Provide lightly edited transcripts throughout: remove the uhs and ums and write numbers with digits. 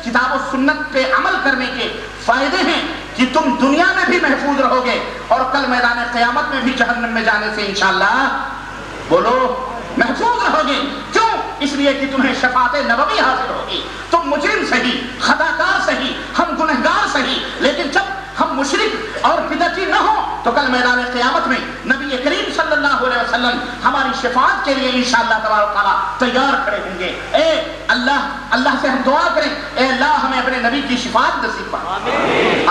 کتاب و سنت پہ عمل کرنے کے فائدے ہیں کہ تم دنیا میں بھی محفوظ رہو گے اور کل میدان قیامت میں بھی جہنم میں جانے سے انشاءاللہ بولو محفوظ رہو گے. کیوں؟ اس لیے کہ تمہیں شفاعت نبوی حاصل ہوگی. تم مجرم صحیح، خطاکار صحیح، ہم گنہگار صحیح، لیکن جب ہم مشرک اور بدعتی نہ ہوں تو کل میدان قیامت میں نبی کریم صلی اللہ علیہ وسلم ہماری شفاعت کے لیے انشاءاللہ تبارک و تعالیٰ تیار کھڑے ہوں گے. اے اللہ سے ہم دعا کریں، اے اللہ ہمیں اپنے نبی کی شفاعت نصیب فرما.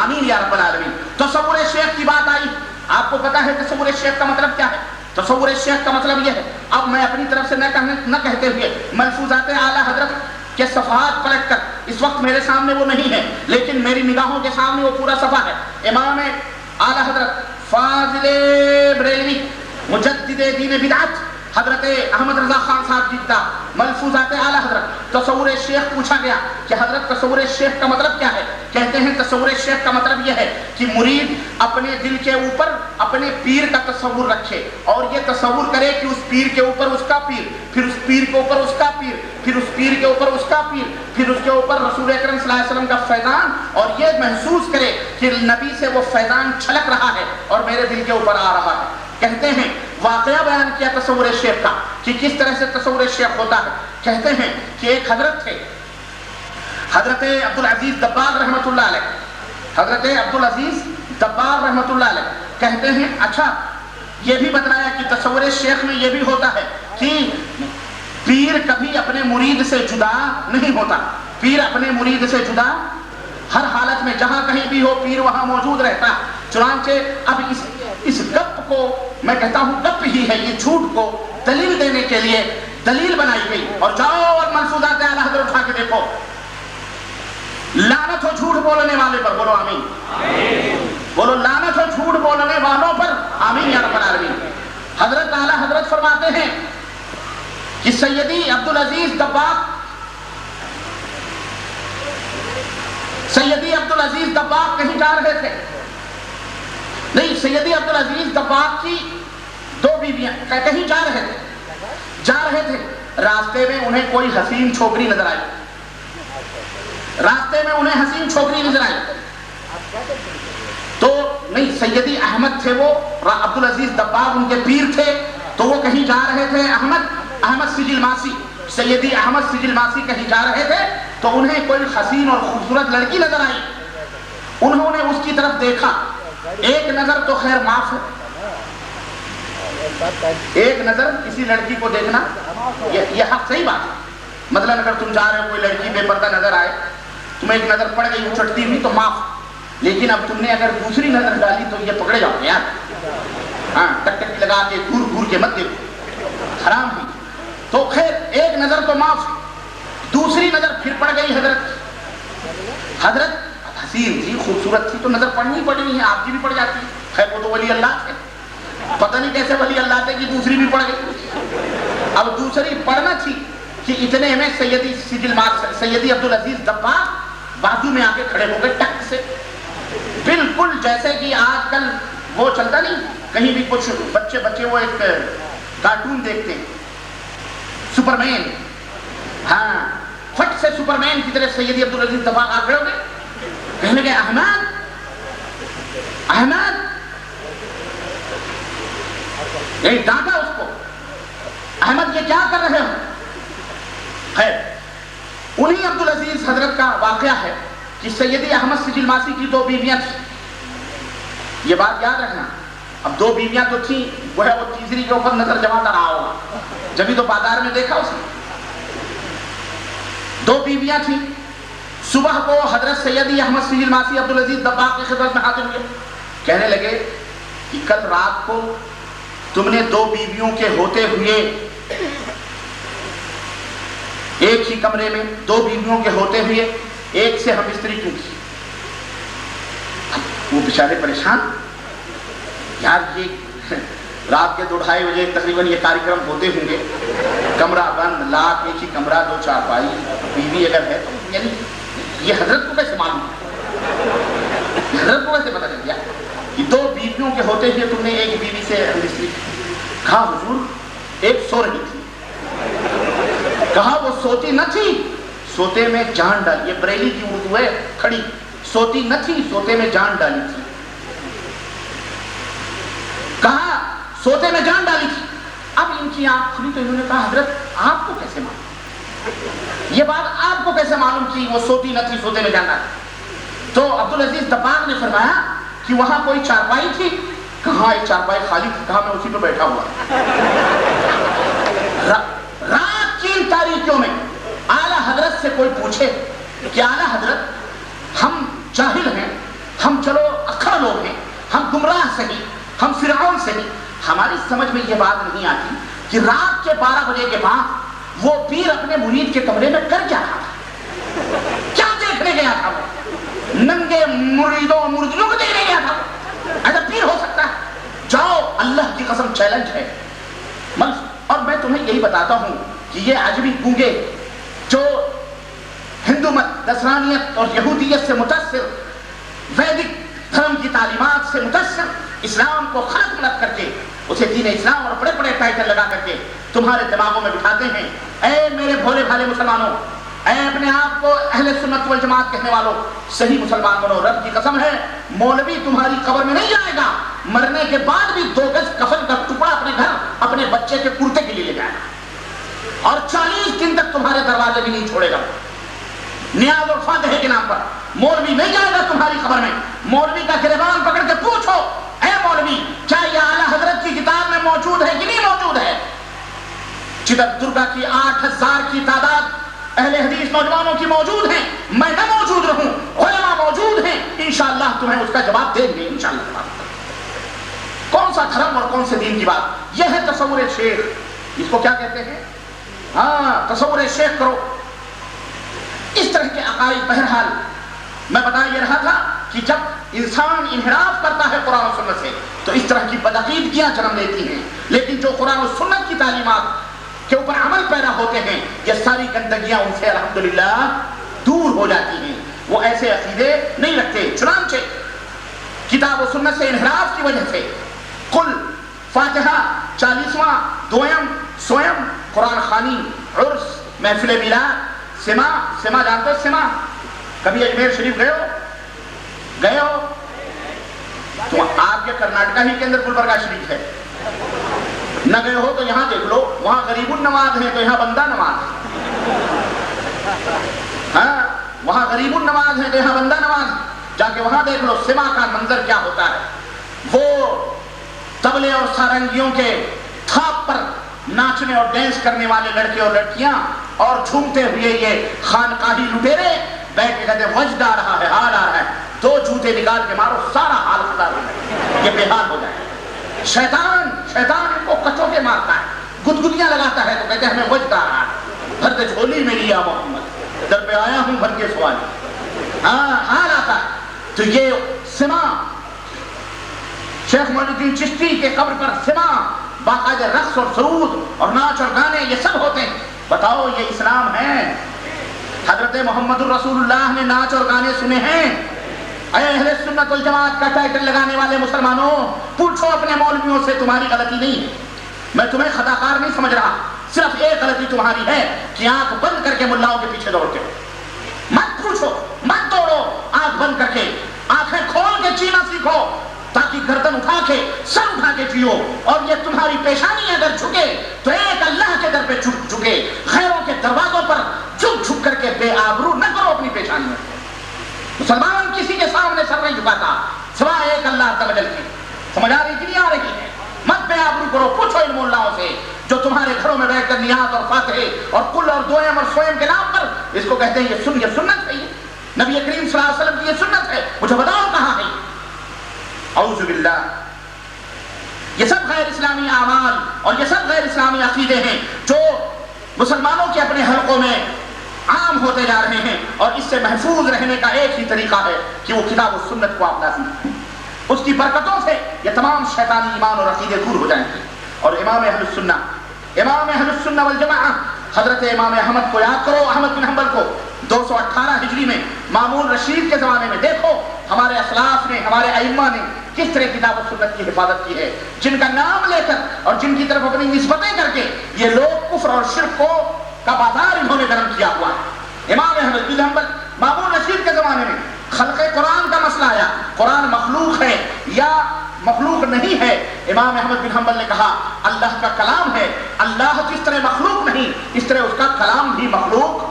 آمین یا رب العالمین. تصور شیخ کی بات آئی. آپ کو پتا ہے تصور شیخ کا مطلب کیا ہے؟ تصور شیخ کا مطلب یہ ہے، اب میں اپنی طرف سے نہ کہتے ہوئے ملفوظات اعلیٰ حضرت کے صفحات پلٹ کر، اس وقت میرے سامنے وہ نہیں ہے لیکن میری نگاہوں کے سامنے وہ پورا صفحہ ہے. امام اعلیٰ حضرت فاضل بریلوی مجدد دین بدعت حضرت احمد رضا خان صاحب جی کا ملفوظات اعلیٰ حضرت تصور شیخ پوچھا گیا کہ حضرت تصور شیخ کا مطلب کیا ہے؟ کہتے ہیں تصور شیخ کا مطلب یہ ہے کہ مرید اپنے دل کے اوپر اپنے پیر کا تصور رکھے اور یہ تصور کرے کہ اس پیر کے اوپر اس کا پیر، پھر اس پیر کے اوپر اس کا پیر، پھر اس پیر کے اوپر اس کا پیر، پھر اس کے اوپر رسول اکرم صلی اللہ علیہ وسلم کا فیضان، اور یہ محسوس کرے کہ نبی سے وہ فیضان چھلک رہا ہے اور میرے دل کے اوپر آ رہا ہے. کہتے ہیں واقعہ بیان کیا تصور شیخ کا کہ کس طرح سے تصور شیخ ہوتا ہے. کہتے ہیں کہ ایک حضرت تھے، حضرت عبدالعزیز دباغ رحمۃ اللہ علیہ، حضرت عبدالعزیز دباغ رحمۃ اللہ علیہ کہتے ہیں اچھا یہ بھی بتلایا کہ تصور شیخ میں یہ بھی ہوتا ہے کہ پیر کبھی اپنے مرید سے جدا نہیں ہوتا. پیر اپنے مرید سے جدا ہر حالت میں جہاں کہیں بھی ہو پیر وہاں موجود رہتا. چنانچہ اب اس گپ کو میں کہتا ہوں گپ ہی ہے، یہ جھوٹ کو دلیل دینے کے لیے دلیل بنائی گئی. اور جاؤ اور ملفوظات اعلیٰ حضرت اٹھا کے دیکھو. لعنت ہو جھوٹ بولنے والے پر، بولو آمین. بولو لعنت ہو جھوٹ بولنے والوں پر، آمین یا رب العالمین. حضرت اعلیٰ حضرت فرماتے ہیں کہ سیدی عبدالعزیز دباغ کہیں جا رہے تھے. نہیں، سیدی عبدالعزیز دباغ کی دو بیویاں کہیں جا رہے تھے. راستے میں انہیں کوئی حسین چھوکری نظر آئی. تو نہیں، سیدی احمد تھے وہ، عبدالعزیز دباغ ان کے پیر تھے، تو وہ کہیں جا رہے تھے. احمد سجل ماسی، سیدی احمد سجل ماسی کہیں جا رہے تھے تو انہیں کوئی حسین اور خوبصورت لڑکی نظر آئی. انہوں نے اس کی طرف دیکھا. ایک نظر تو خیر معاف ہے، ایک نظر کسی لڑکی کو دیکھنا یہ حق صحیح بات ہے. مثلا اگر تم جا رہے ہو کوئی لڑکی بے پردہ نظر آئے، تمہیں ایک نظر پڑ گئی اچٹتی ہوئی تو معاف. لیکن اب تم نے اگر دوسری نظر ڈالی تو یہ پکڑے جاؤ گے یار. ہاں، ٹک ٹک لگا کے گور کے مت دیکھو، حرام ہی. تو خیر ایک نظر تو معاف، دوسری نظر پھر پڑ گئی. حضرت حسین تھی، خوبصورت تھی، تو نظر پڑنی پڑنی ہے، آپ کی بھی پڑ جاتی ہے. خیر وہ تو ولی اللہ تھے، پتہ نہیں کیسے ولی اللہ تھے کہ دوسری بھی پڑ گئی. اب دوسری پڑھنا تھی کہ اتنے میں سیدی عبدالعزیز دباغ بازو میں آ کے کھڑے ہو گئے ٹک سے. بالکل جیسے کہ آج کل وہ چلتا نہیں، کہیں بھی کچھ بچے وہ ایک کارٹون دیکھتے ہیں سپرمین، ہاں فٹ سے سپرمین کی طرح سیدی عبدالعزیز دباغ آ کھڑے ہو گئے. کہنے لگے احمد یہی ڈانٹا اس کو، احمد یہ کیا کر رہے ہو؟ خیر انہی عبدالعزیز حضرت کا واقعہ ہے کہ سیدی احمد سجل ماسی کی دو بیویاں تھیں. یہ بات یاد رکھنا. اب دو بیویاں تو تھیں، وہ ہے وہ تیسری کے اوپر نظر جماتا رہا ہوگا، جبھی تو بازار میں دیکھا اس نے. دو بیویاں تھیں. صبح کو حضرت سیدی احمد سجل ماسی عبدالعزیز دباغ کی خدمت میں حاضر ہوئے. کہنے لگے کہ کل رات کو تم نے دو بیویوں کے ہوتے ہوئے ایک ہی کمرے میں، دو بیویوں کے ہوتے ہوئے ایک سے ہم بستری کیوں کی؟ وہ بیچارے پریشان، یار یہ رات کے 2-2:30 بجے تقریباً یہ کارکرم ہوتے ہوں گے، کمرہ بند، لاکھ، ایک ہی کمرہ، 2 چارپائی، بیوی اگر ہے تو یعنی یہ حضرت کو کیسے معلوم ہے؟ حضرت کو کیسے پتہ چل گیا کہ دو بیویوں کے ہوتے ہوئے تم نے ایک بیوی سے بستری؟ کہا حضور ایک سو رہی تھی. کہا وہ سوتی نہ تھی، سوتے میں جان ڈالی. یہ بریلی کی اردو ہے کھڑی. سوتی نہ تھی, سوتے میں جان ڈالی تھی. کہا سوتے میں جان ڈالی تھی. اب ان کی آنکھ کھلی تو انہوں نے کہا حضرت آپ کو کیسے معلوم, یہ بات آپ کو کیسے معلوم کہ وہ سوتی نہ تھی, سوتے میں جان ڈالی؟ تو عبدالعزیز دباغ نے فرمایا کہ وہاں کوئی چارپائی تھی. کہاں ایک چارپائی خالی تھی. کہا میں اسی پہ بیٹھا ہوا. رات کی تاریکیوں میں اعلیٰ حضرت سے کوئی پوچھے کہ اعلیٰ حضرت ہم جاہل ہیں, ہم چلو اکھڑ لوگ ہیں, ہم گمراہ صحیح, ہم فرعون صحیح, ہماری سمجھ میں یہ بات نہیں آتی کہ رات کے 12 بجے کے بعد وہ پیر اپنے مرید کے کمرے میں کر کیا رہا تھا, کیا دیکھنے گیا تھا؟ وہ ننگے مریدوں مردیوں کو دیکھنے گیا تھا. ایسا پیر ہو سکتا ہے؟ جاؤ, اللہ کی قسم چیلنج ہے. اور میں تمہیں یہی بتاتا ہوں کہ یہ عجمی گونگے جو ہندو مت, نصرانیت اور یہودیت سے متاثر, ویدک دھرم کی تعلیمات سے متاثر, اسلام کو خلط ملط کر کے اسے دین اسلام اور بڑے بڑے ٹائٹل لگا کر کے تمہارے دماغوں میں بٹھاتے ہیں. اے میرے بھولے بھالے مسلمانوں, اے اپنے آپ کو اہل سنت والجماعت کہنے والوں, صحیح مسلمان بنو. رب کی قسم ہے مولوی تمہاری قبر میں نہیں جائے گا, مرنے کے بعد بھی 2 گز کفن کا ٹکڑا اپنے گھر اپنے بچے کے کرتے کے لیے لے جائے گا, اور 40 دن تک تمہارے دروازے بھی نہیں چھوڑے گا. نیاز اور فاتحے کے نام پر مولوی نہیں جائے گا تمہاری قبر میں. مولوی کا گریبان پکڑ کے پوچھو, اے مولوی کیا یہ اعلیٰ حضرت کی کتاب میں موجود ہے کہ نہیں موجود ہے؟ چتردرگا کی 8000 کی تعداد اہل حدیث نوجوانوں کی موجود ہیں, میں نہ موجود رہوں, علماء موجود ہیں, انشاءاللہ تمہیں اس کا جواب دیں گے انشاءاللہ. کون سا دھرم اور کون سے دین کی بات؟ یہ ہے تصور شیخ. اس کو کیا کہتے ہیں؟ ہاں, تصور شیخ کرو. اس طرح کے عقائد. بہرحال میں بتا یہ رہا تھا کہ جب انسان انحراف کرتا ہے قرآن و سنت سے تو اس طرح کی بدعقیدگیاں جنم لیتی ہیں, لیکن جو قرآن و سنت کی تعلیمات کے اوپر عمل پیرا ہوتے ہیں یہ ساری گندگیاں ان سے الحمدللہ دور ہو جاتی ہیں. وہ ایسے عقیدے نہیں رکھتے. چنانچہ کتاب و سنت سے انحراف کی وجہ سے کل فاتحہ, 40واں, دویم, سویم, قرآن خوانی, عرس, محفل میلاد, سما جانتے ہو سما؟ کبھی اجمیر شریف گئے ہو؟ تو آپ کے کرناٹکا ہی کے اندر گلبرگہ شریف ہے. نہ گئے ہو تو یہاں دیکھ لو, وہاں غریب النواز ہے تو یہاں بندہ نواز ہے. ہاں, وہاں غریب النواز ہے تو یہاں بندہ نواز. جا کے وہاں دیکھ لو سما کا منظر کیا ہوتا ہے. وہ طبلے اور سارنگیوں کے تھاپ پر ناچنے اور ڈینس کرنے والے لڑکے اور لڑکیاں اور جھومتے ہوئے یہ خانقاہی لٹیرے بیٹھ کے کہتے وجد آ رہا ہے, حال آ رہا ہے, 2 جوتے نکال کے مارو سارا حال خراب ہو جائے, یہ بے حال ہو جائے. شیطان ان کو کچوں کے مارتا ہے, گدگدیاں لگاتا ہے تو کہتے ہیں ہمیں وجد آ رہا ہے, بھر دے جھولی میری یا محمد, در پہ آیا ہوں بھر کے سوال. ہاں, حال آتا ہے. تو یہ سما, شیخ معین الدین چشتی کے قبر پر سما, باقاعدہ رقص اور سرود اور ناچ اور گانے یہ سب ہوتے ہیں. بتاؤ یہ اسلام ہے؟ حضرت محمد الرسول اللہ نے ناچ اور گانے سنے ہیں؟ اے اہل سنت والجماعت کا ٹائٹل لگانے والے مسلمانوں, پوچھو اپنے مولویوں سے, تمہاری غلطی نہیں ہے. میں تمہیں خطاکار نہیں سمجھ رہا, صرف ایک غلطی تمہاری ہے کہ آنکھ بند کر کے ملاؤں کے پیچھے دوڑتے ہو. مت پوچھو, مت دوڑو, آنکھ بند کر کے, آنکھیں کھول کے جینا سیکھو تاکہ گردن اٹھا کے, سر اٹھا کے جیو. اور یہ تمہاری پیشانی اگر جھکے تو ایک اللہ کے در پہ جھکے, غیروں کے دروازوں پر جھک کر کے بے آبرو نہ کرو اپنی پیشانی میں. مسلمان کسی کے سامنے سر نہیں جھکاتا سوائے ایک اللہ عز و جل کے. سمجھ آ رہی کہ نہیں آ رہی ہے؟ مت بے آبرو کرو. پوچھو ان مولاؤں سے جو تمہارے گھروں میں بیٹھ کر نیاز اور فاتحے اور کل اور دویم اور سویم کے نام پر اس کو کہتے ہیں یہ سنت ہے, یہ نبی کریم صلی اللہ علیہ وسلم کی یہ سنت ہے. مجھے بتاؤ کہاں ہے؟ اعوذ باللہ. یہ سب غیر اسلامی اعمال اور یہ سب غیر اسلامی عقیدے ہیں جو مسلمانوں کے اپنے حلقوں میں عام ہوتے جا رہے ہیں. اور اس سے محفوظ رہنے کا ایک ہی طریقہ ہے کہ وہ کتاب و سنت کو اپنا سیکھیں. اس کی برکتوں سے یہ تمام شیطانی ایمان اور عقیدے دور ہو جائیں گے. اور امام اہل السنہ والجماعہ حضرت امام احمد کو یاد کرو, احمد بن حنبل کو 218 ہجری میں مامون رشید کے زمانے میں. دیکھو ہمارے اسلاف نے, ہمارے ائمہ نے کس طرح کتاب و سنت کی حفاظت کی ہے, جن کا نام لے کر اور جن کی طرف اپنی نسبتیں کر کے یہ لوگ کفر اور شرک کا بازار انہوں نے گرم کیا ہوا ہے. امام احمد بن حنبل مامون رشید کے زمانے میں خلق قرآن کا مسئلہ آیا، قرآن مخلوق ہے یا مخلوق نہیں ہے، امام احمد بن حنبل نے کہا اللہ کا کلام ہے، اللہ جس طرح مخلوق نہیں اس طرح اس کا کلام بھی مخلوق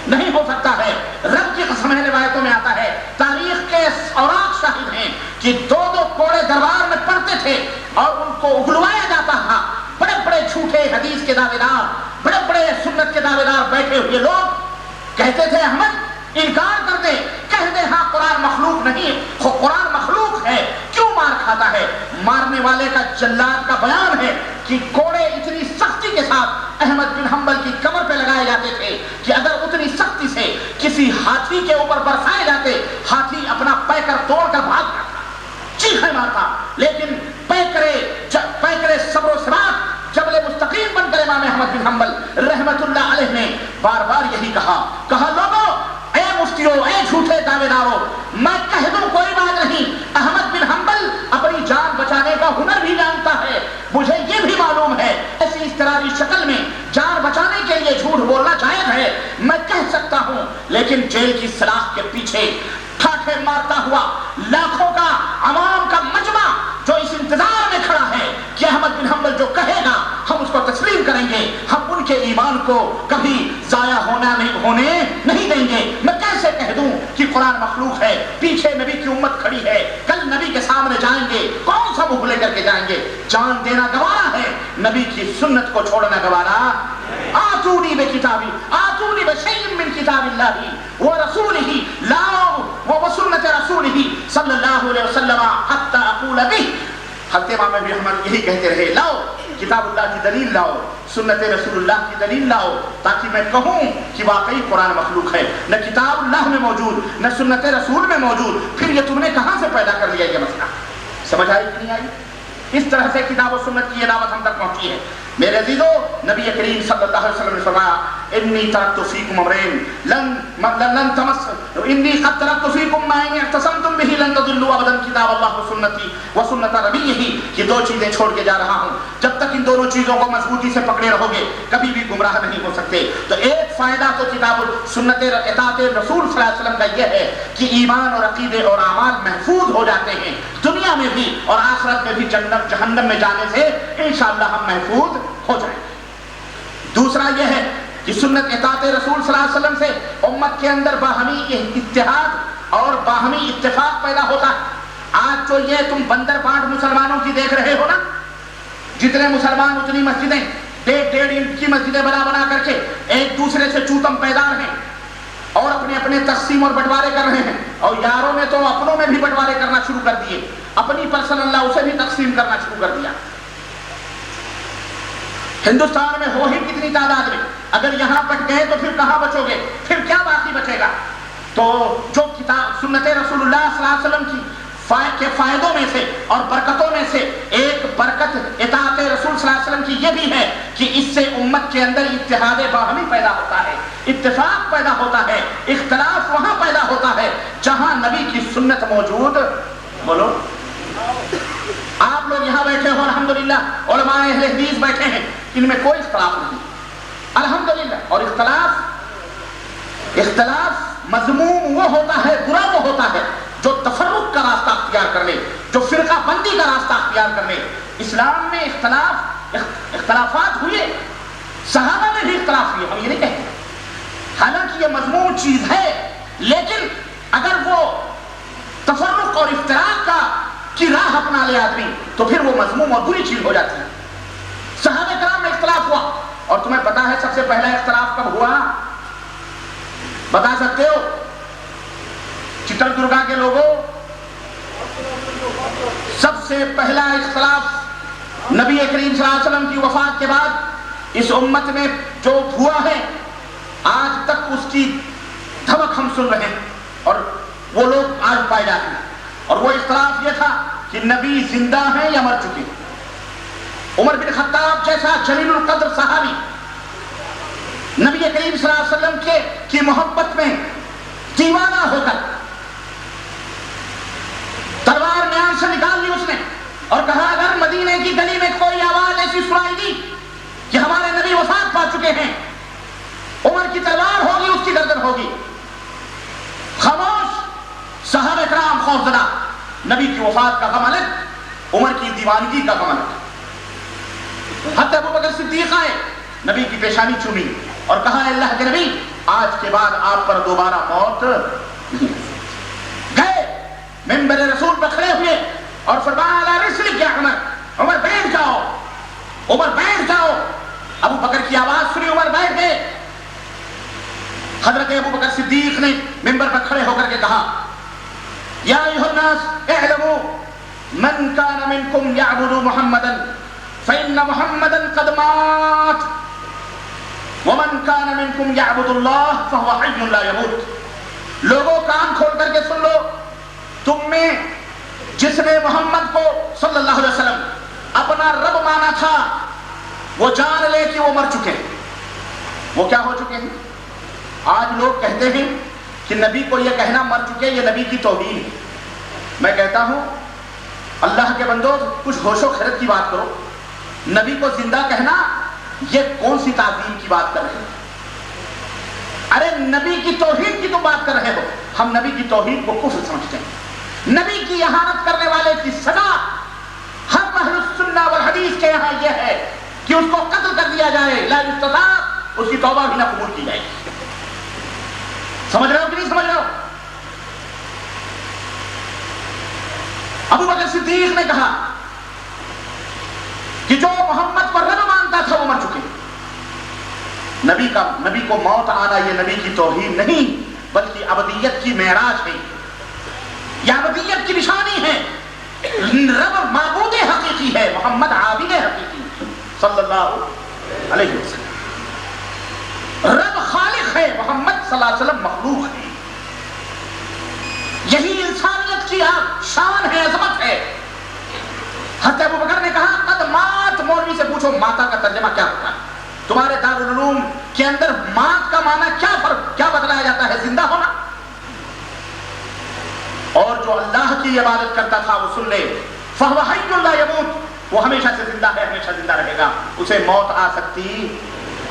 نہیں ہو سکتا ہے۔ رب کی قسم ہے، روایتوں میں آتا ہے، تاریخ کے اوراق شاہد ہیں کہ دو دو کوڑے دربار میں پڑتے تھے اور ان کو اگلوایا جاتا تھا۔ بڑے بڑے جھوٹے حدیث کے دعوے دار، بڑے بڑے سنت کے دعوے دار بیٹھے ہوئے لوگ کہتے تھے احمد انکار کر دے، کہہ دے ہاں قرآن مخلوق نہیں، قرآن مخلوق ہے، کیوں مار کھاتا ہے؟ مارنے والے کا جلاد کا بیان ہے کہ کوڑے اتنی سختی کے ساتھ احمد بن حنبل کی کمر پہ لگائے جاتے تھے کہ اگر اتنی سختی سے کسی ہاتھی کے اوپر برسائے جاتے، ہاتھی اپنا پیکر توڑ کر بھاگ جاتا، چیخے مارتا، لیکن پیکرے صبر و ثبات جبل مستقیم بن کر امام احمد بن حنبل رحمت اللہ علیہ نے بار بار یہی کہا لوگوں، اے مفتیوں، اے جھوٹے دعوے داروں، میں کہہ دوں کوئی بات نہیں، احمد بن حنبل اپنی جان بچانے کا ہنر بھی جانتا ہے، مجھے یہ بھی معلوم ہے ایسی اضطراری شکل میں جان بچانے کے لیے جھوٹ بولنا جائز ہے، میں کہہ سکتا ہوں، لیکن جیل کی سلاخ کے پیچھے ٹھاٹھے مارتا ہوا لاکھوں کا عوام کا مجمع جو اس انتظار میں کھڑا ہے کہ احمد بن حنبل جو کہے گا ہم اس کو تسلیم کریں گے، ہم ان کے ایمان کو کبھی ضائع ہونے نہیں دیں گے۔ میں کیسے کہہ دوں کہ قرآن مخلوق ہے؟ پیچھے نبی کی امت کھڑی ہے، کل نبی کے سامنے جائیں گے، کون سا منہ لے کر کے جائیں گے؟ جان دینا گوارا ہے، نبی کی سنت کو چھوڑنا گوارا۔ آتونی بکتابی، آتونی بشیء من کتاب اللہ ورسولہ، لاؤ وسنت رسولہ صلی اللہ علیہ وسلم حتی اقول بہ۔ حضرت امام ابن حنبل یہی کہتے رہے، لاؤ کتاب اللہ کی دلیل لاؤ، سنت رسول اللہ کی دلیل لاؤ، تاکہ میں کہوں کہ واقعی قرآن مخلوق ہے، نہ کتاب اللہ میں موجود نہ سنت رسول میں موجود، پھر یہ تم نے کہاں سے پیدا کر لیا یہ مسئلہ؟ سمجھ آئی کہ نہیں آئی؟ اس طرح سے کتاب و سنت کی یہ دعوت ہم تک پہنچی ہے۔ میرے عزیزو، نبی کریم صلی اللہ علیہ وسلم نے فرمایا انی ترکت فیکم امرین لن تمس انی قد ترکت فیکم ما ان اعتصمتم به لن تضلوا ابدا کتاب اللہ وسنتی وسنت نبیہ، کہ دو چیزیں چھوڑ کے جا رہا ہوں، جب تک ان دونوں چیزوں کو مضبوطی سے پکڑے رہو گے کبھی بھی گمراہ نہیں ہو سکتے۔ تو ایک فائدہ تو کتاب سنت اطاعت رسول صلی اللہ علیہ وسلم کا یہ ہے کہ ایمان اور عقیدے اور اعمال محفوظ ہو جاتے ہیں، دنیا میں بھی اور آخرت میں بھی جہنم میں جانے سے انشاءاللہ ہم محفوظ ہو جائیں۔ دوسرا یہ ہے کہ سنت اطاعت رسول صلی اللہ علیہ وسلم سے امت کے اندر باہمی اتحاد اور باہمی اتفاق پیدا ہوتا ہے۔ آج جو یہ تم بندر بانٹ مسلمانوں کی دیکھ رہے ہو نا، جتنے مسلمان اتنی مسجدیں، ڈیڑھ انچ کی مسجدیں بنا کر کے ایک دوسرے سے چوتم پیدار ہیں اور اپنے تقسیم اور بٹوارے کر رہے ہیں، اور یاروں میں تو اپنوں میں بھی بٹوارے کرنا شروع کر دیے، اپنی پرسنل اللہ اسے بھی تقسیم کرنا شروع کر دیا۔ ہندوستان میں ہو ہی کتنی تعداد میں، اگر یہاں بچ گئے تو پھر کہاں بچو گے؟ پھر کیا باقی بچے گا؟ تو جو کتاب سنت رسول اللہ صلی اللہ علیہ وسلم کی کے فائدوں میں سے اور برکتوں میں سے ایک برکت اطاعت رسول صلی اللہ علیہ وسلم کی یہ بھی ہے کہ اس سے امت کے اندر اتحاد باہمی پیدا ہوتا ہے، اتفاق پیدا ہوتا ہے، اختلاف وہاں پیدا ہوتا ہے جہاں نبی کی سنت موجود۔ بولو، آپ لوگ یہاں بیٹھے ہو الحمدللہ، علماء اہل حدیث بیٹھے ہیں، ان میں کوئی اختلاف نہیں الحمدللہ، اور اختلاف مذموم وہ ہوتا ہے، برا وہ ہوتا ہے جو تفرق کا راستہ اختیار کر لے، جو فرقہ بندی کا راستہ اختیار کر لے۔ اسلام میں اختلافات ہوئے، صحابہ میں بھی اختلاف ہوئے، ہم یہ نہیں کہتے، حالانکہ یہ مذموم چیز ہے، لیکن اگر وہ تفرق اور افتراق کی راہ اپنا لے آدمی تو پھر وہ مذموم اور بری چیز ہو جاتی ہے۔ صحابہ کرام میں اختلاف ہوا، اور تمہیں پتا ہے سب سے پہلا اختلاف کب ہوا؟ بتا سکتے ہو؟ چتر درگا کے لوگوں، سب سے پہلا اختلاف نبی کریم صلی اللہ علیہ وسلم کی وفات کے بعد اس امت میں جو ہوا ہے، آج تک اس کی دھمک ہم سن رہے ہیں اور وہ لوگ آج پائے جاتے ہیں، اور وہ اختلاف یہ تھا کہ نبی زندہ ہیں یا مر چکے۔ عمر بن خطاب جیسا جلیل القدر صحابی نبی کریم صلی اللہ علیہ وسلم کی محبت میں دیوانہ ہو کر تلوار میان سے نکال لی اس نے اور کہا اگر مدینے کی گلی میں کوئی آواز ایسی سنائی دی کہ ہمارے نبی وفات پا چکے ہیں عمر کی تلوار ہوگی، اس کی گردن ہوگی. خاموش. صحابہ کرام خوفزدہ. نبی کی وفات کا غم الگ، عمر کی دیوانگی کا غم الگ. حتی ابو بکر صدیق آئے، نبی کی پیشانی چومی اور کہا اے اللہ کے نبی آج کے بعد آپ پر دوبارہ موت نہیں. گئے منبر رسول پر کھڑے ہوئے اور فرمایا لا رسلک یا عمر، عمر بیٹھ جاؤ، عمر بیٹھ جاؤ. ابو بکر کی آواز سنی، عمر بیٹھ گئے. حضرت ابو بکر صدیق نے منبر پر کھڑے ہو کر کے کہا یا ایھا الناس اعلموا من کان منکم یعبد محمدا فإن محمدا قد مات ومن كان منكم يعبد الله فهو حي لا يموت. لوگوں کان کھول کر کے سن لو، تم میں جس نے محمد کو صلی اللہ علیہ وسلم اپنا رب مانا تھا وہ جان لے کہ وہ مر چکے ہیں. وہ کیا ہو چکے ہیں؟ آج لوگ کہتے ہیں کہ نبی کو یہ کہنا مر چکے یہ نبی کی توہین ہے. میں کہتا ہوں اللہ کے بندو کچھ ہوش و خرد کی بات کرو. نبی کو زندہ کہنا یہ کون سی تعظیم کی بات کر رہے ہیں؟ ارے نبی کی توحید کی تم بات کر رہے ہو. ہم نبی کی توحید کو کفر سمجھتے ہیں. نبی کی اہانت کرنے والے کی سزا ہم اہل السنہ والحدیث کے یہاں یہ ہے کہ اس کو قتل کر دیا جائے، لا یستتاب، اس کی توبہ بھی نہ قبول کی جائے. سمجھ رہے ہو کہ نہیں سمجھ رہے ہو؟ ابو بکر صدیق نے کہا کہ جو محمد کو رب مانتا تھا وہ مر چکے. نبی کو موت آنا یہ نبی کی توہین نہیں بلکہ ابدیت کی معراج ہے، یہ ابدیت کی نشانی ہے. رب معبود حقیقی ہے، محمد عابد حقیقی صلی اللہ علیہ وسلم. رب خالق ہے، محمد صلی اللہ علیہ وسلم مخلوق ہے. یہی انسانیت کی شان ہے، عظمت ہے. حضرت ابو بکر نے کہا قد مات. مولوی سے پوچھو ماتا کا ترجمہ کیا ہوتا ہے؟ تمہارے دارالعلوم کے اندر مات کا معنی کیا بتلایا جاتا ہے؟ زندہ ہونا. اور جو اللہ کی عبادت کرتا تھا وہ سن لے فَهُوَ حَيٌّ لَا يَمُوتُ، وہ ہمیشہ سے زندہ ہے، ہمیشہ زندہ رہے گا. اسے موت آ سکتی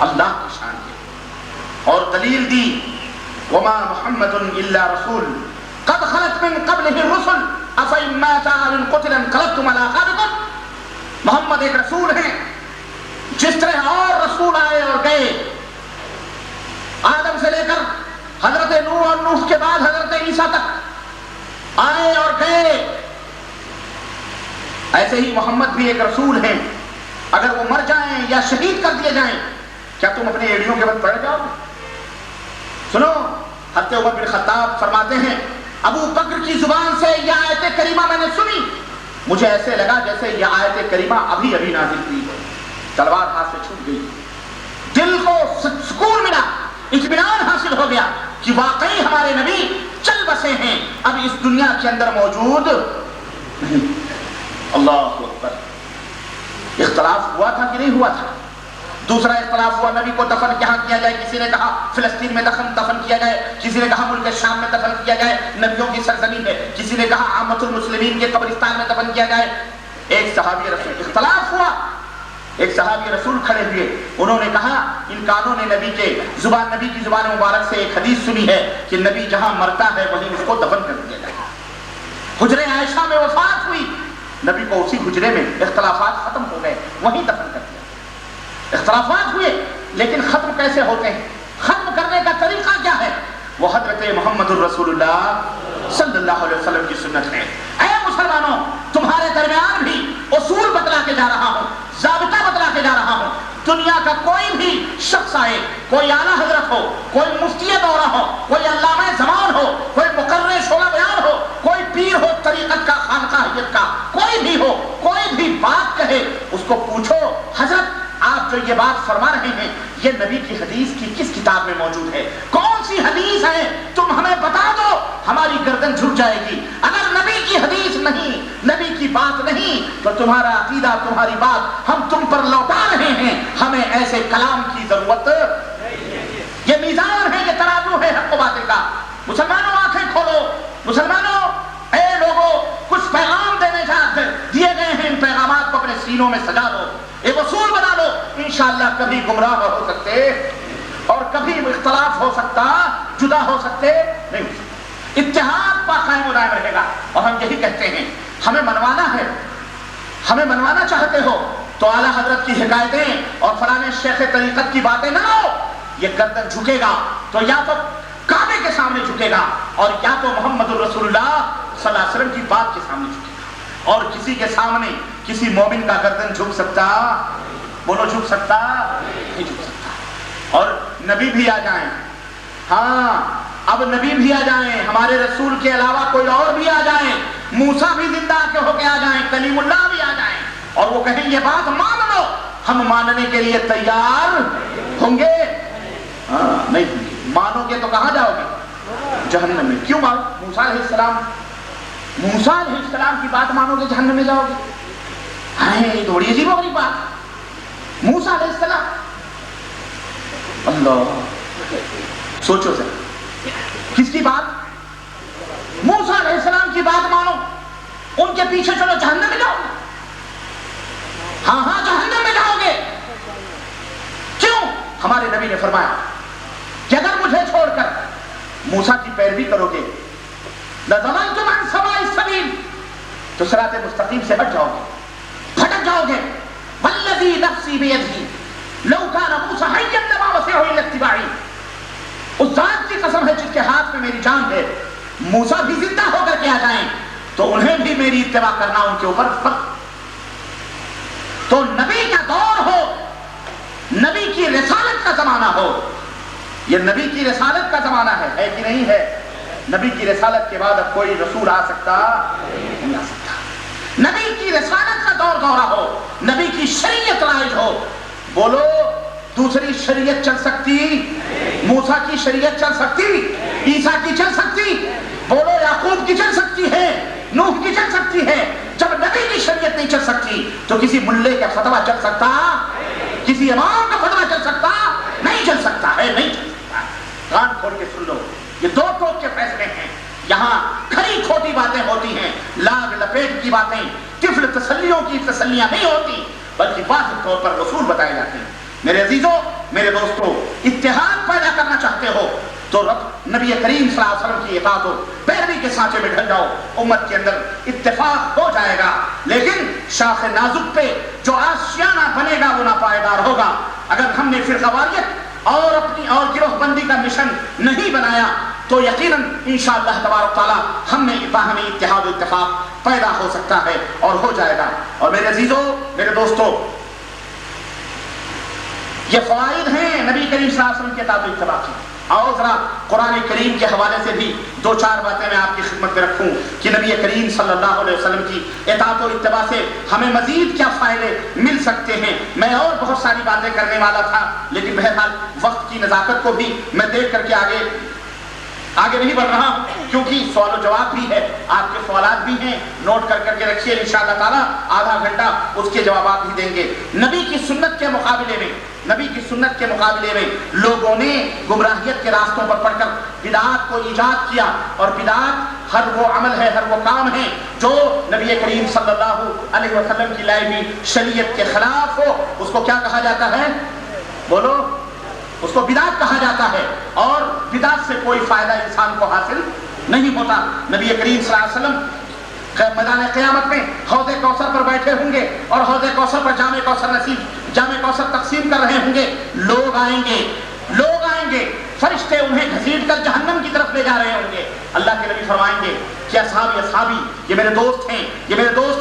اللہ کی شان ہے. اور دلیل دی وَمَا مُحَمَّدٌ إِلَّا رَسُولٌ قَدْ خَلَتْ مِن قَبْلِهِ الرُّسُلُ أَفَإِن مَّاتَ أَوْ قُتِلَ انقلبتم عَلَىٰ أَعْقَابِكُمْ. محمد ایک رسول ہیں، جس طرح اور رسول آئے اور گئے، آدم سے لے کر حضرت نوح اور نوح کے بعد حضرت عیسیٰ تک آئے اور گئے، ایسے ہی محمد بھی ایک رسول ہیں. اگر وہ مر جائیں یا شہید کر دیے جائیں کیا تم اپنے ایڑیوں کے بعد پڑ جاؤ گے؟ سنو، حضرت عمر بن خطاب فرماتے ہیں ابو بکر کی زبان سے یہ آیت کریمہ میں نے سنی، مجھے ایسے لگا جیسے یہ آیت کریمہ ابھی ابھی نازل ہوئی ہے. تلوار ہاتھ سے چھوٹ گئی، دل کو سکون ملا، اطمینان حاصل ہو گیا کہ واقعی ہمارے نبی چل بسے ہیں، اب اس دنیا کے اندر موجود نہیں. اللہ اکبر. اختلاف ہوا تھا کہ نہیں ہوا تھا؟ دوسرا اختلاف ہوا نبی کو دفن کہاں کیا جائے. کسی نے کہا فلسطین میں دفن کیا جائے، کسی نے کہا ملک شام میں دفن کیا جائے، نبیوں کی سرزمین ہے. کسی نے کہا عامۃ المسلمین کے قبرستان میں دفن کیا جائے. ایک صحابی رسول اختلاف ہوا، ایک صحابی رسول کھڑے ہوئے، انہوں نے کہا ان کانوں نے نبی کی زبان مبارک سے ایک حدیث سنی ہے کہ نبی جہاں مرتا ہے وہیں اس کو دفن کر دیا جائے. حجرے عائشہ میں وفات ہوئی، نبی کو اسی حجرے میں، اختلافات ختم ہو گئے، وہیں دفن کر دیا. اختلافات ہوئے لیکن ختم کیسے ہوتے ہیں؟ ختم کرنے کا طریقہ کیا ہے؟ وہ حضرت محمد الرسول اللہ صلی اللہ علیہ وسلم کی سنت ہے. اے مسلمانوں، تمہارے درمیان بھی اصول بتلا کے جا رہا ہوں، ضابطہ بتلا کے جا رہا ہوں. دنیا کا کوئی بھی شخص آئے، کوئی اعلیٰ حضرت ہو، کوئی مفتی دورہ ہو، کوئی علامہ زمان ہو، کوئی مقرر شعلہ بیان ہو، کوئی پیر ہو طریقت کا، خانقاہیت کا، کوئی بھی ہو، کوئی بھی بات کہے، اس کو پوچھو حضرت آپ جو یہ بات فرما رہے ہیں یہ نبی کی حدیث کی کس کتاب میں موجود ہے؟ کون سی حدیث ہے؟ تم ہمیں بتا دو، ہماری گردن جھک جائے گی. اگر نبی کی حدیث نہیں، نبی کی بات نہیں، تو تمہارا عقیدہ، تمہاری بات ہم تم پر لوٹا رہے ہیں. ہمیں ایسے کلام کی ضرورت نہیں. یہ میزان ہے، یہ ترازو ہے حق و باطل کا. مسلمانوں آنکھیں کھولو، مسلمانوں اے لوگوں، کچھ پیغام دیے گئے ہیں، ان پیغامات کو اپنے سینوں میں سجا دو، ایک اصول بنا لو. انشاءاللہ کبھی گمراہ ہو سکتے اور کبھی اختلاف ہو سکتا، جدا ہو سکتے نہیں ہو سکتے، اتحاد پا قائم و دائم رہے گا۔ اور ہم یہی کہتے ہیں ہمیں منوانا ہے، ہمیں منوانا چاہتے ہو تو اعلیٰ حضرت کی حکایتیں اور فلانے شیخ طریقت کی باتیں نہ لو۔ یہ گردن جھکے گا تو یا تو کعبے کے سامنے جھکے گا اور یا تو محمد الرسول اللہ صلی اللہ علیہ وسلم کی بات کے سامنے جھکے گا۔ اور کسی کے سامنے کسی مومن کا گردن جھک سکتا؟ بولو جھک سکتا؟ نہیں جھک سکتا۔ اور نبی بھی آ جائیں، ہاں اب نبی بھی آ جائیں، ہمارے رسول کے علاوہ کوئی اور بھی آ جائیں، موسیٰ بھی زندہ ہو کے آ جائیں، کلیم اللہ بھی آ جائیں اور وہ کہیں یہ بات مان لو، ہم ماننے کے لیے تیار ہوں گے؟ ہاں نہیں ہوں گے۔ مانو گے تو کہاں جاؤ گے؟ جہنم میں۔ کیوں مانو؟ موسیٰ علیہ السلام کی بات مانو گے جہنم میں جاؤ گے؟ ہاں یہ تو بڑی عجیب و غریب بات۔ موسیٰ علیہ السلام، اللہ سوچو ذرا کس کی بات؟ موسیٰ علیہ السلام کی بات مانو، ان کے پیچھے چلو جہنم میں جاؤ گے؟ ہاں ہاں جہنم میں جاؤ گے۔ کیوں؟ ہمارے نبی نے فرمایا کہ اگر مجھے چھوڑ کر موسیٰ کی پیروی کرو گے لَضَلَلْتُمْ عَنْ سَوَاءِ السَّبِيلِ، تو صراط مستقیم سے ہٹ جاؤ گے، بھٹک جاؤ گے۔ وَالَّذِي نَفْسِي بِيَدِهِ لَوْ كَانَ مُوسَىٰ حَيًّا لَمَا وَسِعَهُ إِلَّا اتِّبَاعِي، اس ذات کی قسم ہے جس کے ہاتھ میں میری جان ہے، موسیٰ بھی زندہ ہو کر کے آ جائیں تو انہیں بھی میری اتباع کرنا ان کے اوپر فرض۔ تو نبی کا دور ہو، نبی کی رسالت کا زمانہ ہو، یہ نبی کی رسالت کا زمانہ ہے کہ نہیں ہے؟ نبی کی رسالت کے بعد اب کوئی رسول آ سکتا نہیں آ سکتا۔ نبی کی رسالت کا دور دورہ ہو، نبی کی شریعت رائج ہو، بولو دوسری شریعت چل سکتی؟ موسیٰ کی شریعت چل سکتی؟ عیسیٰ کی چل سکتی؟ بولو یعقوب کی چل سکتی ہے؟ نوح کی چل سکتی ہے؟ جب نبی کی شریعت نہیں چل سکتی تو کسی ملے کا فتویٰ چل سکتا؟ کسی امام کا فتویٰ چل سکتا؟ نہیں چل سکتا ہے، نہیں چل سکتا۔ کان کھول کے سن لو، یہ دو ٹوک کے فیصلے ہیں، یہاں کھری کھوٹی باتیں ہوتی ہیں، لاگ لپیٹ کی باتیں، طفل تسلیوں کی تسلیاں نہیں ہوتی، بلکہ واضح طور پر رسول بتائے جاتے ہیں۔ میرے عزیزوں، میرے دوستوں، اتحاد پیدا کرنا چاہتے ہو تو نبی کریم صلی اللہ علیہ وسلم کی اطاعت و پیروی کے سانچے میں ڈھل جاؤ، امت کے اندر اتفاق ہو جائے گا۔ لیکن شاخ نازک پہ جو آشیانہ بنے گا وہ ناپائیدار ہوگا۔ اگر ہم نے فرقہ واریت اور اپنی اور گروہ بندی کا مشن نہیں بنایا تو یقیناً انشاءاللہ تبارک تعالیٰ ہم نے باہمی اتحاد و اتفاق پیدا ہو سکتا ہے اور ہو جائے گا۔ اور میرے عزیزوں، میرے دوستوں، یہ فوائد ہیں نبی کریم صلی اللہ علیہ وسلم کے اطاعت و اتباع کی۔ آؤ ذرا قرآن کریم کے حوالے سے بھی دو چار باتیں میں آپ کی خدمت میں رکھوں کہ نبی کریم صلی اللہ علیہ وسلم کی اطاعت و اتباع سے ہمیں مزید کیا فائدے مل سکتے ہیں۔ میں اور بہت ساری باتیں کرنے والا تھا لیکن بہرحال وقت کی نزاکت کو بھی میں دیکھ کر کے آگے نہیں بڑھ رہا ہوں، کیونکہ سوال و جواب بھی ہے، آپ کے سوالات بھی ہیں، نوٹ کر کے رکھیے، انشاءاللہ تعالیٰ آدھا گھنٹہ اس کے جوابات بھی دیں گے۔ نبی کی سنت کے مقابلے میں لوگوں نے گمراہیت کے راستوں پر پڑھ کر بدعات کو ایجاد کیا، اور بدعات ہر وہ عمل ہے، ہر وہ کام ہے جو نبی کریم صلی اللہ علیہ وسلم کی لائی ہوئی شریعت کے خلاف ہو، اس کو کیا کہا جاتا ہے؟ بولو، اس کو بدعت کہا جاتا ہے، اور بدعت سے کوئی فائدہ انسان کو حاصل نہیں ہوتا۔ نبی کریم صلی اللہ علیہ وسلم میدان قیامت میں حوض کوثر پر بیٹھے ہوں گے اور حوض کوثر پر جام کوثر تقسیم کر رہے ہوں گے، لوگ آئیں گے، فرشتے انہیں گھسیٹ کر جہنم کی طرف لے جا رہے ہوں گے۔ اللہ کے نبی فرمائیں گے کہ اصحابی یہ میرے دوست ہیں،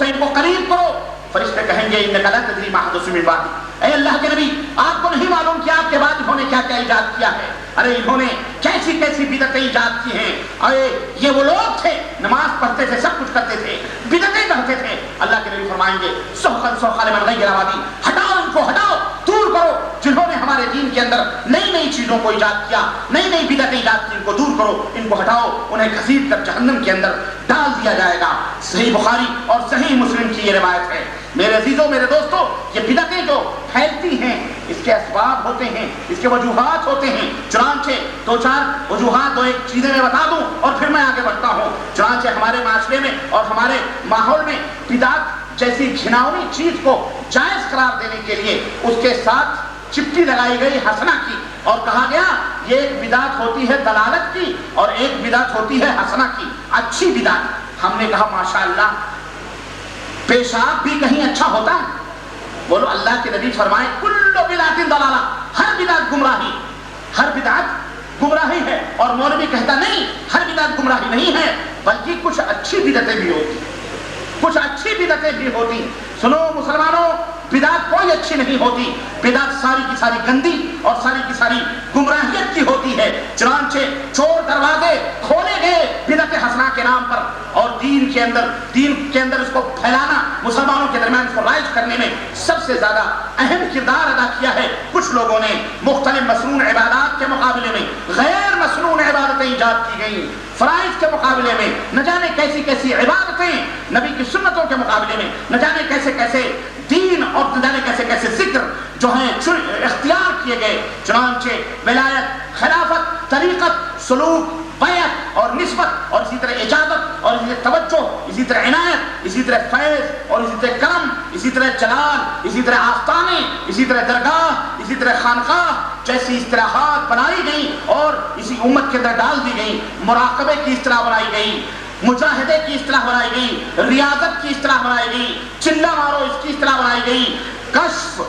ان کو قریب کرو۔ فرشتے کہیں گے انک لا تدری ما حدث من بعد، اے اللہ کے نبی آپ کو نہیں معلوم کہ آپ کے بعد انہوں نے کیا کیا ایجاد کیا ہے، ارے انہوں نے کیسی بدعتیں ایجاد کی ہیں، ارے یہ وہ لوگ تھے نماز پڑھتے تھے، سب کچھ کرتے تھے، بدعتیں کرتے تھے۔ اللہ کے نبی فرمائیں گے سوقا لمن غیر آبادی، ہٹاؤ ان کو، ہٹاؤ، دور کرو، جنہوں نے ہمارے دین کے اندر نئی چیزوں کو ایجاد کیا، نئی بدعتیں ایجاد کی، ان کو دور کرو، ان کو ہٹاؤ، انہیں گھسیٹ کر جہنم کے اندر ڈال دیا جائے گا۔ صحیح بخاری اور صحیح مسلم کی یہ روایت ہے۔ میرے عزیزوں، میرے دوستوں، یہ بدعتیں جو پھیلتی ہیں اس کے اسباب ہوتے ہیں، اس کے وجوہات ہوتے ہیں، چنانچہ دو چار وجوہات دو ایک چیزیں میں بتا دوں اور پھر میں آگے بڑھتا ہوں۔ چنانچہ ہمارے معاشرے میں اور ہمارے ماحول میں بدعت جیسی گھناؤنی چیز کو جائز قرار دینے کے لیے اس کے ساتھ چپٹی لگائی گئی حسنہ کی، اور کہا گیا یہ ایک بدعت ہوتی ہے دلالت کی اور ایک بدعت ہوتی ہے حسنہ کی، اچھی بدعت۔ ہم نے کہا ماشاءاللہ پیشاب بھی کہیں اچھا ہوتا ہے؟ بولو اللہ کے نبی فرمائے کل بدعت ضلالہ، ہر بدعت گمراہی، ہر بدعت گمراہی ہے۔ اور مولوی کہتا نہیں ہر بدعت گمراہی نہیں ہے، بلکہ کچھ اچھی بدعتیں بھی ہوتی، کچھ اچھی بدعتیں بھی ہوتی۔ سنو مسلمانوں، بدعت کوئی اچھی نہیں ہوتی، بدعت ساری کی ساری گندی اور ساری کی ساری گمراہیت کی ہوتی ہے۔ چنانچہ چور دروازے کھولے گئے بدعت حسنہ کے نام پر، اور دین کے اندر اس کو پھیلانا، مسلمانوں کے درمیان اس کو رائج کرنے میں سب سے زیادہ اہم کردار ادا کیا ہے کچھ لوگوں نے۔ مختلف مسنون عبادات کے مقابلے میں غیر مسنون عبادتیں ایجاد کی گئیں، فرائض کے مقابلے میں نہ جانے کیسی کیسی عبادتیں، نبی کی سنتوں کے مقابلے میں نہ جانے کیسے کیسے دین اور نہ جانے کیسے کیسے ذکر جو ہیں اختیار کیے گئے۔ چنانچہ ولایت، خلافت، طریقت، سلوک، بیعت اور نسبت اور اسی طرح اجازت اور اسی طرح توجہ، اسی طرح عنایت، اسی طرح فیض اور اسی طرح کرم، اسی طرح جلال، اسی طرح آستانے، اسی طرح درگاہ، اسی طرح خانقاہ جیسی اصطلاحات بنائی گئیں اور اسی امت کے اندر ڈال دی گئیں۔ مراقبے کی اصطلاح بنائی گئی، مجاہدے کی اصطلاح بنائی گئی، ریاضت کی اصطلاح بنائی گئی، چلا مارو اس کی اصطلاح بنائی گئی، کشف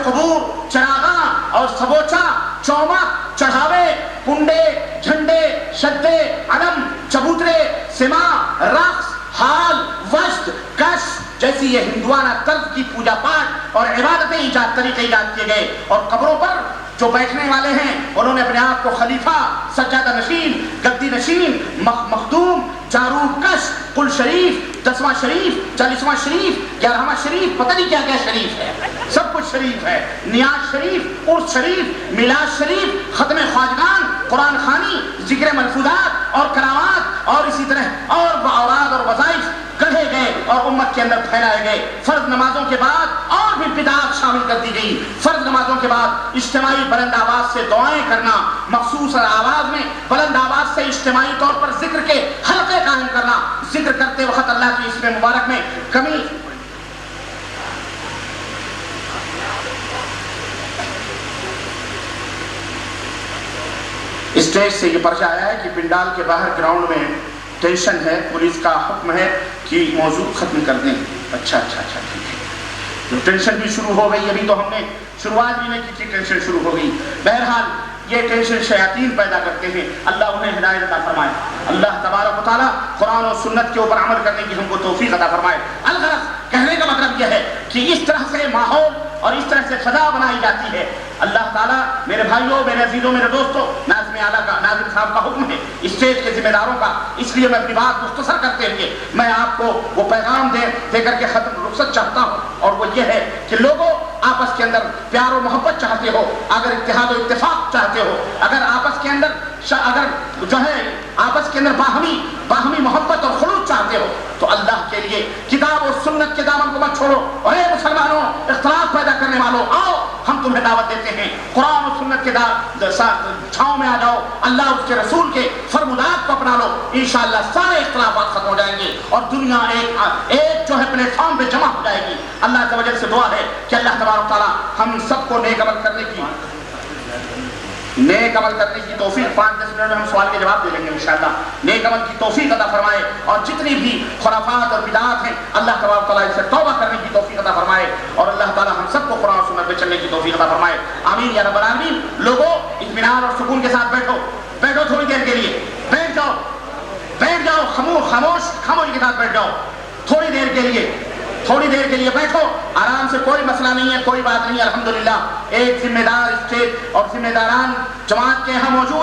قبور، چراغاں اور سبوچا، چومک، چڑھاوے، کنڈے، جھنڈے، شدے، علم، چبوترے، سما، رقص، حال، وشت، کشف جیسی یہ ہندوانہ طرز کی پوجا پاٹ اور عبادتیں ایجاد طریقے ایجاد کیے گئے۔ اور قبروں پر جو بیٹھنے والے ہیں انہوں نے اپنے آپ کو خلیفہ، سجادہ نشین، گدی نشین، مخدوم، جاروب کش، قل شریف، 10واں شریف، 40واں شریف، 11واں شریف، پتہ نہیں کیا کیا شریف ہے، سب کچھ شریف ہے، نیاز شریف، عرس شریف، میلاد شریف، ختم خواجگان، قرآن خوانی، ذکر ملفوظات اور کرامات اور اسی طرح اور اوراد اور وظائف گڑھے گئے اور امت کے اندر پھیلائے گئے۔ فرض نمازوں کے بعد اور بھی بدعات شامل کر دی گئی۔ فرض نمازوں کے بعد اجتماعی بلند آواز سے دعائیں کرنا، مخصوص آواز میں بلند آواز سے اجتماعی طور پر ذکر کے حلقے قائم کرنا، ذکر کرتے وقت اللہ کی اسم مبارک میں کمی اسٹیج سے یہ پرچہ آیا ہے کہ پنڈال کے باہر گراؤنڈ میں ٹینشن ہے، پولیس کا حکم ہے کہ موضوع ختم کر دیں۔ اچھا ٹھیک ہے، تو ٹینشن بھی شروع ہو گئی، ابھی تو ہم نے شروعات بھی نہیں کی تھی، ٹینشن شروع ہو گئی۔ بہرحال یہ ٹینشن شیاطین پیدا کرتے ہیں، اللہ انہیں ہدایت عطا فرمائے۔ اللہ تبارک و تعالیٰ قرآن و سنت کے اوپر عمل کرنے کی ہم کو توفیق عطا فرمائے۔ الغرض کہنے کا مطلب یہ ہے کہ اس طرح سے ماحول اور اس طرح سے فضا بنائی جاتی ہے۔ اللہ تعالیٰ میرے بھائیوں، میرے عزیزوں، میرے دوستوں، ناظم اعلیٰ کا، ناظم صاحب کا حکم ہے اسٹیج کے ذمہ داروں کا، اس لیے میں اپنی بات مختصر کرتے ہوئے میں آپ کو وہ پیغام دے کر کے ختم رخصت چاہتا ہوں، اور وہ یہ ہے کہ لوگوں آپس کے اندر پیار و محبت چاہتے ہو، اگر اتحاد و اتفاق چاہتے ہو، اگر آپس کے اندر جو ہے آپس کے اندر باہمی محبت اور خلوص چاہتے ہو تو اللہ کے لیے کتاب و سنت کے دامن کو مت چھوڑو۔ اور اے مسلمانوں، اختلاف پیدا کرنے والوں، آؤ ہم تمہیں دعوت دیتے ہیں، قرآن و سنت کے چھاؤں میں آ جاؤ، اللہ اس کے رسول کے فرمودات کو اپنا لو، انشاءاللہ سارے اختلافات ختم ہو جائیں گے اور دنیا ایک جو ہے پلیٹ فارم پہ جمع ہو جائے گی۔ اللہ کی وجہ سے دعا ہے کہ اللہ تبارک تعالیٰ ہم سب کو نیک عمل کرنے کی توفیق، 5-10 منٹ میں ہم سوال کے جواب دے لیں گے انشاءاللہ، نیک عمل کی توفیق عطا فرمائے، اور جتنی بھی خرافات اور بدعات ہیں اللہ تبارک تعالیٰ اس سے توبہ کرنے کی توفیق عطا فرمائے، اور اللہ تعالیٰ ہم سب کو قرآن و سنت پہ چلنے کی توفیق عطا فرمائے، آمین یا رب العالمین۔ لوگوں اطمینان اور سکون کے ساتھ بیٹھو تھوڑی دیر کے لیے، بیٹھ جاؤ، خاموش کے ساتھ بیٹھ جاؤ، تھوڑی دیر کے لیے بیٹھو، آرام سے، کوئی مسئلہ نہیں ہے، کوئی بات نہیں، الحمدللہ ایک ذمہ دار اسٹیج اور ذمہ داران جماعت کے یہاں موجود